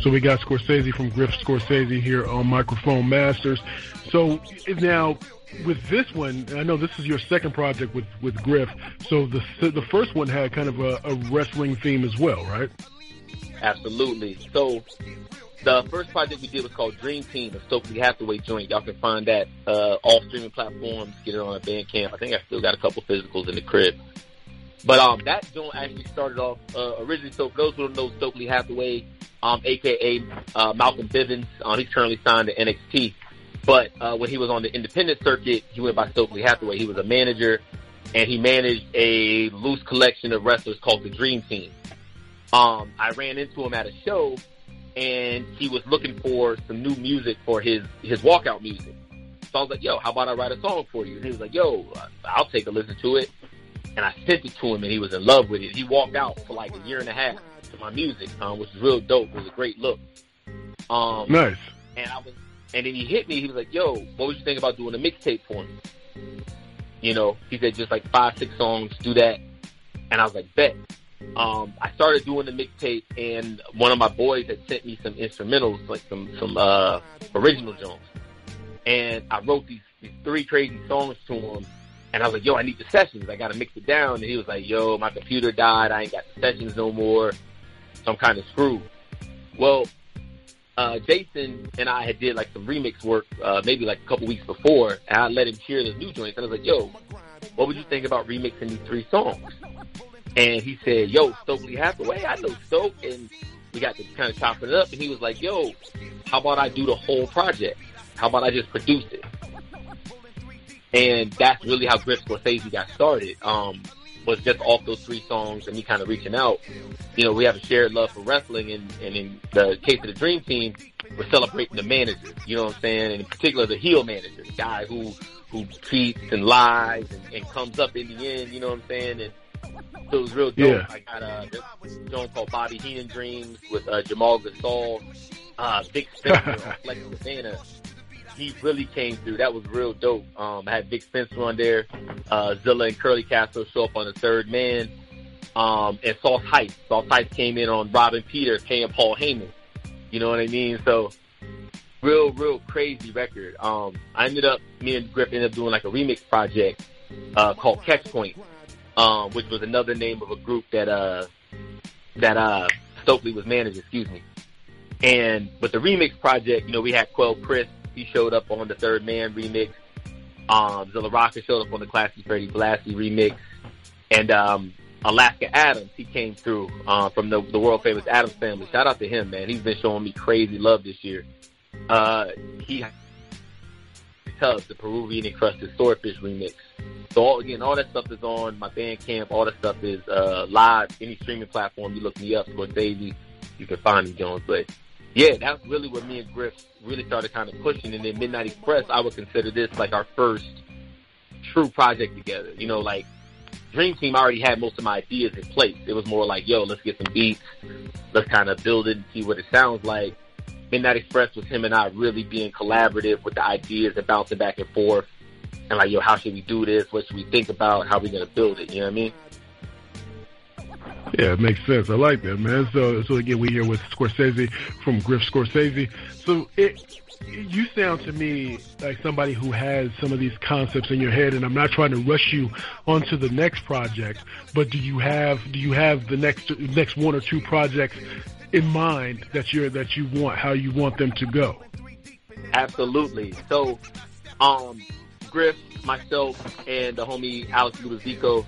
So we got Scorsese from Griff Scorsese here on Microphone Masters. So now with this one, I know this is your second project with Griff. So the first one had kind of a wrestling theme as well, right? Absolutely. So the first project we did was called Dream Team, a Stokely Hathaway joint. Y'all can find that all streaming platforms. Get it on a Bandcamp. I think I still got a couple physicals in the crib. But that joint actually started off originally. So for those who don't know, Stokely Hathaway, a.k.a. Malcolm Bivens, he's currently signed to NXT. But when he was on the independent circuit, he went by Stokely Hathaway. He was a manager, and he managed a loose collection of wrestlers called the Dream Team. I ran into him at a show, and he was looking for some new music for his walkout music. So I was like, yo, how about I write a song for you? And he was like, yo, I'll take a listen to it. And I sent it to him, and he was in love with it. He walked out for like a year and a half to my music, which was real dope. It was a great look. Nice. And then he hit me. He was like, yo, what would you think about doing a mixtape for me? You know, he said just like 5-6 songs, do that. And I was like, bet. I started doing the mixtape, and one of my boys had sent me some instrumentals, like some original songs. And I wrote these 3 crazy songs to him. And I was like, yo, I need the sessions. I got to mix it down. And he was like, yo, my computer died. I ain't got the sessions no more. So I'm kind of screwed. Well, Jason and I had did like some remix work maybe like a couple weeks before. And I let him hear the new joints. And I was like, yo, what would you think about remixing these 3 songs? And he said, yo, Stokely Hathaway, I know Stoke. And we got to kind of chopping it up. And he was like, yo, how about I do the whole project? How about I just produce it? And that's really how Griff Scorsese got started, was just off those 3 songs and me kind of reaching out. You know, we have a shared love for wrestling, and in the case of the Dream Team, we're celebrating the manager, you know what I'm saying? And in particular, the heel manager, the guy who cheats and lies and comes up in the end, you know what I'm saying? And so it was real dope. Yeah. I got this joint called Bobby Heenan Dreams with Jamal Gasol, Vic Spencer on Flex Savannah. He really came through. That was real dope. I had Vic Spencer on there. Zilla and Curly Castro show up on the Third Man. And Sauce Heist. Sauce Heist came in on Robin Peters, paying Paul Heyman. You know what I mean? So, real crazy record. Me and Griff ended up doing like a remix project called Catch Point, which was another name of a group that Stokely was managing, excuse me. And with the remix project, you know, we had Quell Chris. He showed up on the Third Man remix. Zilla Rocca showed up on the Classy Freddie Blassie remix. And Alaska Adams, he came through from the world-famous Adams Family. Shout out to him, man. He's been showing me crazy love this year. He Tubbs, the Peruvian Encrusted Swordfish remix. So, all that stuff is on my Bandcamp. All that stuff is live. Any streaming platform, you look me up, Scorsese, you can find me, Jones. But yeah, that's really where me and Griff really started kind of pushing. And then Midnight Express, I would consider this like our first true project together. You know, like Dream Team, I already had most of my ideas in place. It was more like, yo, let's get some beats. Let's kind of build it and see what it sounds like. Midnight Express was him and I really being collaborative with the ideas and bouncing back and forth. And like, yo, how should we do this? What should we think about? How are we going to build it? You know what I mean? Yeah, it makes sense. I like that, man. So again, we're here with Scorsese from Griff Scorsese. So you sound to me like somebody who has some of these concepts in your head, and I'm not trying to rush you onto the next project, but do you have the next 1 or 2 projects in mind that you want, how you want them to go? Absolutely. So, Griff, myself, and the homie Alex Ludovico,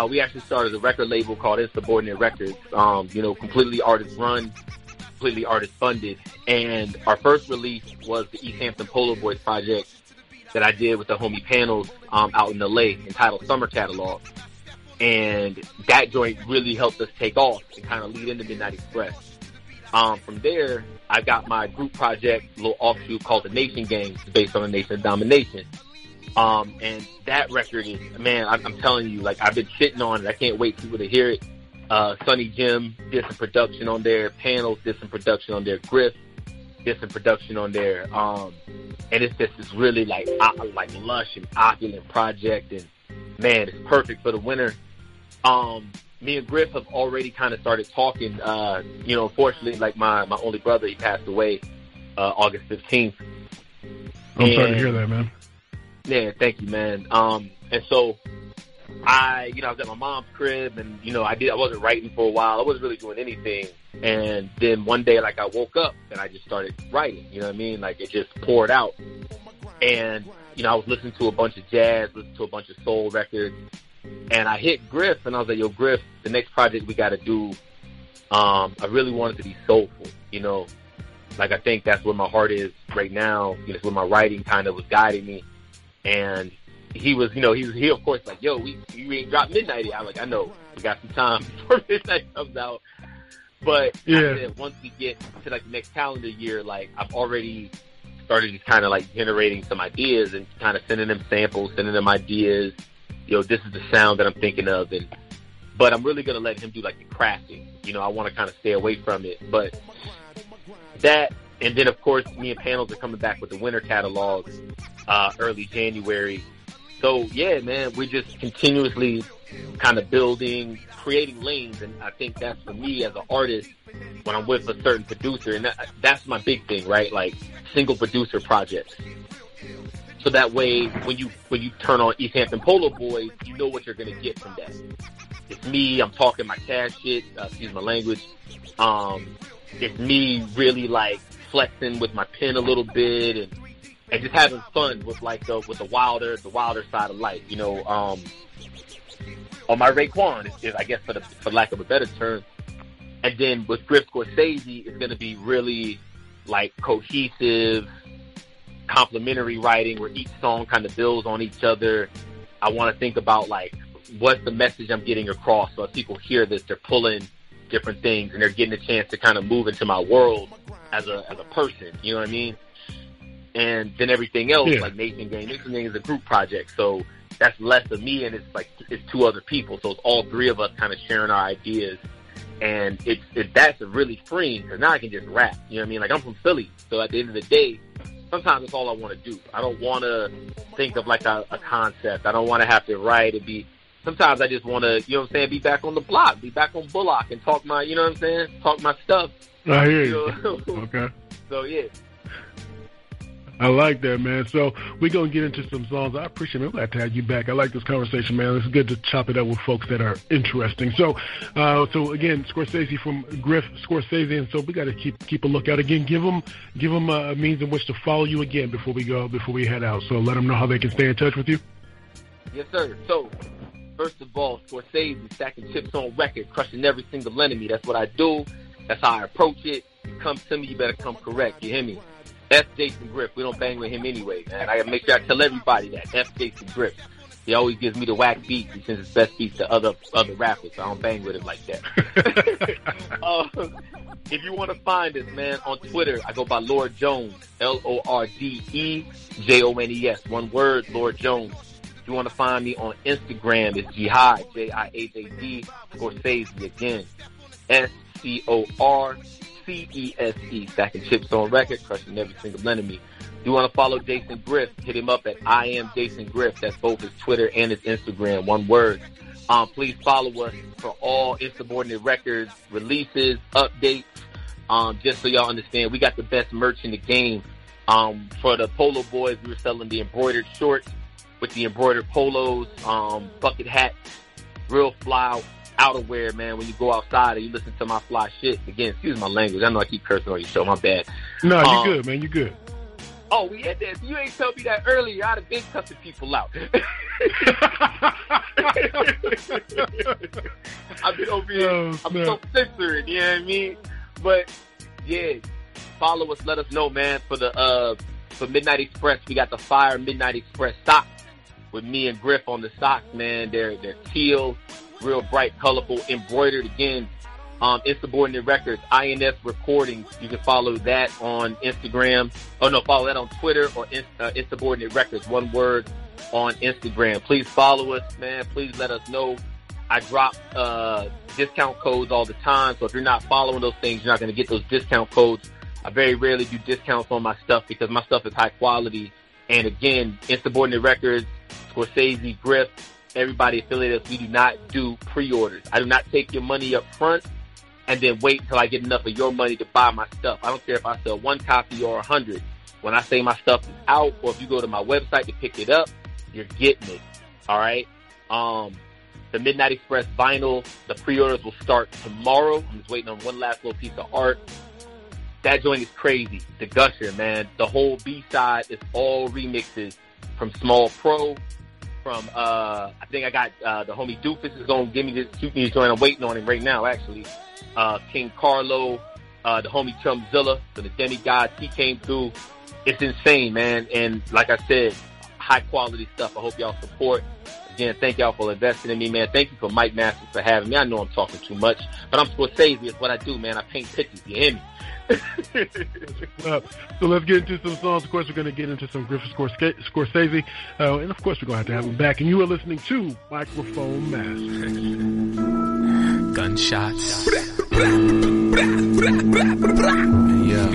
we actually started a record label called Insubordinate Records, completely artist run, completely artist funded. And our first release was the East Hampton Polo Boys project that I did with the homie Panels out in LA, entitled Summer Catalog. And that joint really helped us take off and kind of lead into Midnight Express. From there, I got my group project, a little offshoot called The Nation Gang, based on the Nation of Domination. And that record is, man, I'm telling you, like, I've been shitting on it. I can't wait for people to hear it. Sonny Jim did some production on there. Panels did some production on there. Griff did some production on there. And it's just this really like lush and opulent project. And man, it's perfect for the winter. me and Griff have already kind of started talking. Unfortunately, like my only brother, he passed away August 15th. I'm sorry to hear that, man. Yeah, thank you, man. And so I was at my mom's crib, and I wasn't writing for a while. I wasn't really doing anything. And then one day, like, I woke up and I just started writing. You know what I mean? Like, it just poured out. And I was listening to a bunch of jazz, listening to a bunch of soul records, and I hit Griff, and I was like, "Yo, Griff, the next project we got to do, I really want it to be soulful. Like, I think that's where my heart is right now. That's where my writing kind of was guiding me." And he was, he of course like, "Yo, we ain't dropped Midnight yet." I was like, "I know, we got some time before Midnight comes out." But I said, once we get to like the next calendar year, like, I've already started just kind of like generating some ideas and kind of sending them samples, sending them ideas. This is the sound that I'm thinking of, but I'm really gonna let him do like the crafting. I want to kind of stay away from it, but that, and then of course me and Panels are coming back with the winter catalog early January. So yeah, man, we're just continuously kind of building, creating lanes, and I think that's for me as an artist when I'm with a certain producer, and that's my big thing, right? Like single producer projects. So that way, when you turn on East Hampton Polo Boys, you know what you're gonna get from that. It's me, I'm talking my cash shit, excuse my language. It's me really like flexing with my pen a little bit and just having fun with like the wilder side of life, on my Raekwon, is I guess for lack of a better term. And then with Griff Scorsese, it's gonna be really like cohesive, complimentary writing where each song kind of builds on each other. I want to think about like what's the message I'm getting across, so if people hear this, they're pulling different things and they're getting a chance to kind of move into my world as a person, you know what I mean? And then everything else, like Nation Gang is a group project, so that's less of me and it's two other people, so it's all three of us kind of sharing our ideas. And that's really freeing, because now I can just rap, you know what I mean? Like, I'm from Philly, so at the end of the day, sometimes it's all I want to do. I don't want to think of like a concept. I don't want to have to write and be. Sometimes I just want to, be back on the block, be back on Bullock and talk my, talk my stuff. I hear you. Okay. So yeah. I like that, man. So we're going to get into some songs. I appreciate it. I'm glad to have you back. I like this conversation, man. It's good to chop it up with folks that are interesting. So again, Scorsese from Griff Scorsese, and so we got to keep a lookout. Again, give them a means in which to follow you again before we head out. So let them know how they can stay in touch with you. Yes, sir. So first of all, Scorsese, stacking chips on record, crushing every single enemy. That's what I do. That's how I approach it. You come to me, you better come correct. You hear me? F. Jason Griff. We don't bang with him anyway, man. I gotta make sure I tell everybody that. F. Jason Griff. He always gives me the whack beats. He sends his best beats to other rappers, so I don't bang with him like that. If you want to find us, man, on Twitter, I go by Lord Jones. LORDEJONES. One word, Lord Jones. If you want to find me on Instagram, it's Jihad, JIHAD, Scorsese again. SCORCESE, stacking chips on record, crushing every single enemy. If you want to follow Jason Griff, hit him up at I am Jason Griff. That's both his Twitter and his Instagram, one word. Please follow us for all Insubordinate Records releases, updates. Just so y'all understand, we got the best merch in the game. For the Polo Boys, we were selling the embroidered shorts with the embroidered polos, bucket hats, real fly outerwear, man, when you go outside and you listen to my fly shit. Again, excuse my language. I know I keep cursing on your show. My bad. No, you good, man. You good. Oh, we had that. You ain't told me that earlier. I'd have been cussing people out. I've been over here. I'm so censored, you know what I mean? But, yeah, follow us. Let us know, man. For Midnight Express, we got the Fire Midnight Express socks with me and Griff on the socks, man. They're teal, real bright, colorful, embroidered. Again, Insubordinate Records, INS Recordings. You can follow that on Instagram. Oh, no, follow that on Twitter or Insubordinate Records, one word, on Instagram. Please follow us, man. Please let us know. I drop discount codes all the time, so if you're not following those things, you're not going to get those discount codes. I very rarely do discounts on my stuff because my stuff is high quality. And again, Insubordinate Records, Scorsese, Griff, everybody affiliated us, we do not do pre-orders. I do not take your money up front and then wait until I get enough of your money to buy my stuff. I don't care if I sell 1 copy or 100. When I say my stuff is out, or if you go to my website to pick it up, you're getting it. All right? The Midnight Express vinyl, the pre-orders will start tomorrow. I'm just waiting on one last little piece of art. That joint is crazy. The Gusher, man. The whole B-side is all remixes from Small Pro, from, I think I got, the homie Doofus is going to shoot me this joint. I'm waiting on him right now, actually. King Carlo, the homie Chumzilla, so the Demigods, he came through. It's insane, man. And like I said, high quality stuff. I hope y'all support. Again, thank y'all for investing in me, man. Thank you for Mike Masters for having me. I know I'm talking too much, but I'm Scorsese. It's what I do, man. I paint pictures. You hear me? So let's get into some songs. Of course, we're going to get into some Griffith Scorsese. And of course, we're going to have him back. And you are listening to Microphone Masters. Gunshots. Yeah.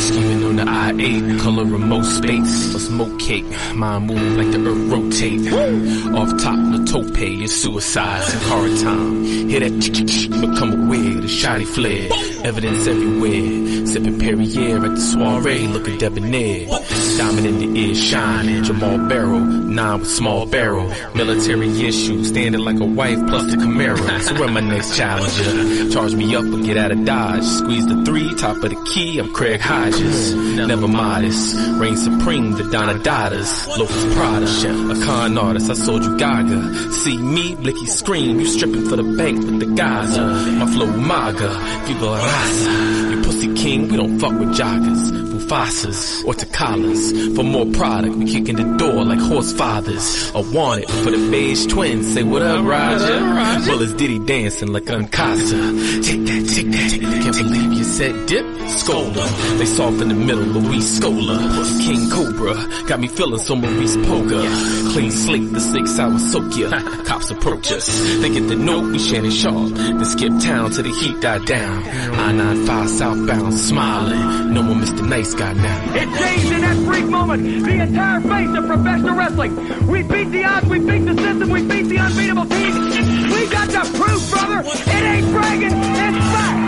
Scheming on the I-8, color remote space, a smoke cake, mind move like the earth rotate. Off top, the tope is suicide, and horror time. Hear that become aware, the shotty flare, evidence everywhere. Sipping Perrier at the soiree, looking debonair. Diamond in the ear shining, Jamal Barrow, 9 with small barrel. Military issues, standing like a wife plus the Camaro. So run my next challenger, charge me up or get out of Dodge. Squeeze the 3, top of the key, I'm Craig Hodges. Never modest, reign supreme, the Donna Daughters. Locust Prada, a con artist, I sold you Gaga. See me, Blicky scream, you stripping for the bank with the Gaza. My flow Maga, Viva Raza. You pussy king, we don't fuck with joggers. Mufasas or Takalas. For more product, we kick in the door like horse fathers. I want it for the beige twins. Say what up, Roger? Well, it's Diddy dancing like Uncasa. Take that, take that. Can't believe you said dip. Scolder. They soft in the middle, Luis Scola. King Cobra. Got me feeling so Maurice Poga. Clean slate, the 6 hour soak ya. Cops approach us. They get the note, we Shannon Sharp. Then skip town till the heat died down. I-95 southbound, smiling. No more Mr. Nice Guy now. It changed in that freak moment the entire face of professional wrestling. We beat the odds, we beat the system, we beat the unbeatable team. We got the proof, brother. It ain't bragging, it's fact.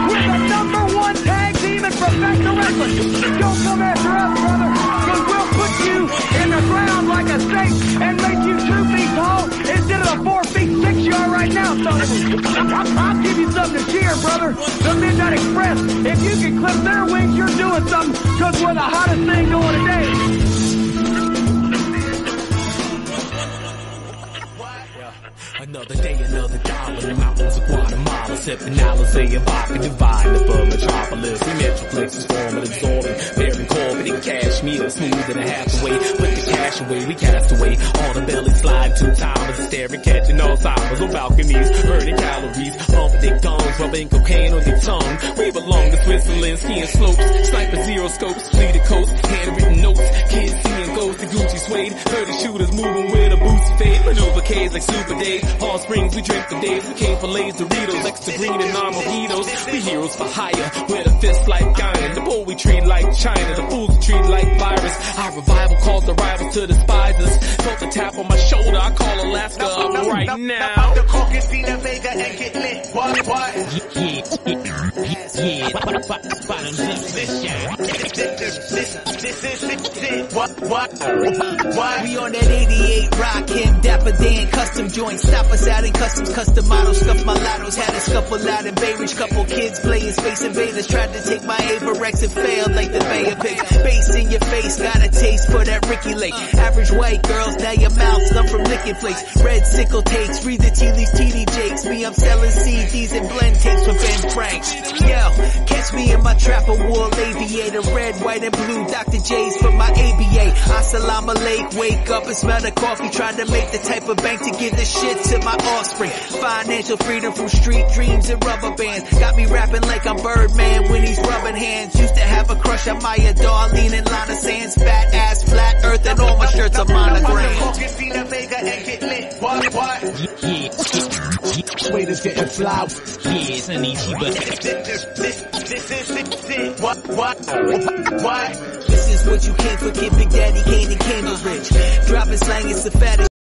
We're the #1 tag team in professional wrestling. Don't come after us, brother, because we'll put you in the ground like a snake and make you 2 feet tall instead of the 4 feet 6 you are right now, son. I'll give you something to cheer, brother. The Midnight Express. If you can clip their wings, you're doing something, because we're the hottest thing going today. Another day, another dollar. The mountains of Guatemala, sipping Alizé and vodka, divine the metropolis. The Metroplex is formal, exorbitant, very Corbin and Cashmere, smooth and a half away. Put the cash away, we cast away. On the belly slide, 2 timers, staring, catching Alzheimer's on balconies, burning calories, pumping their guns, rubbing cocaine on their tongue. We belong to Switzerland, skiing slopes, sniper zero scopes, fleeted coast, handwritten notes, kids seeing ghosts, the Gucci suede, 30 shooters moving with a boost fade, maneuver K's like Super Days. Palm Springs, we drink for days. We came for Lay's Doritos, extra green and non mojitos. We heroes for hire, with a fist like iron. The bull we treat like China, the fools we treat like virus. Our revival calls the rivals to despisers. Felt the tap on my shoulder, I call Alaska up right now. The Coke see the Vega and get lit. What? Yeah. Bottoms up, let's shine. This is it. What? We on that 88 rock, him, Dapper Dan, custom joints. Stop us out in customs, custom models, scuff my lottos. Had a scuffle out in Bay Ridge, couple kids playing Space Invaders. Tried to take my Averex and failed like the Bay of Pigs. Bass in your face, got a taste for that Ricky Lake. Average white girls, now your mouth's numb from licking flakes. Red sickle takes, read the tea leaves, TD Jakes. Me, I'm selling CDs and blend tapes for Ben Franks. Yo, catch me in my trapper wool aviator. Red, white, and blue, Dr. J's for my ABA. Assalamu alaikum, wake up and smell the coffee. Trying to make the type of bank to give the shit to my offspring. Financial freedom from street dreams and rubber bands. Got me rapping like I'm Birdman when he's rubbing hands. Used to have a crush on Maya Darlene and Lana Sands. Fat ass, flat earth, and all my shirts are monograms. See the Vega and get lit. What? Waiters getting flowers. Yes, I need you, but This is it. What? This is what you came for, Kid Big Daddy Kane and Cambridge. Dropping slang, it's the fattest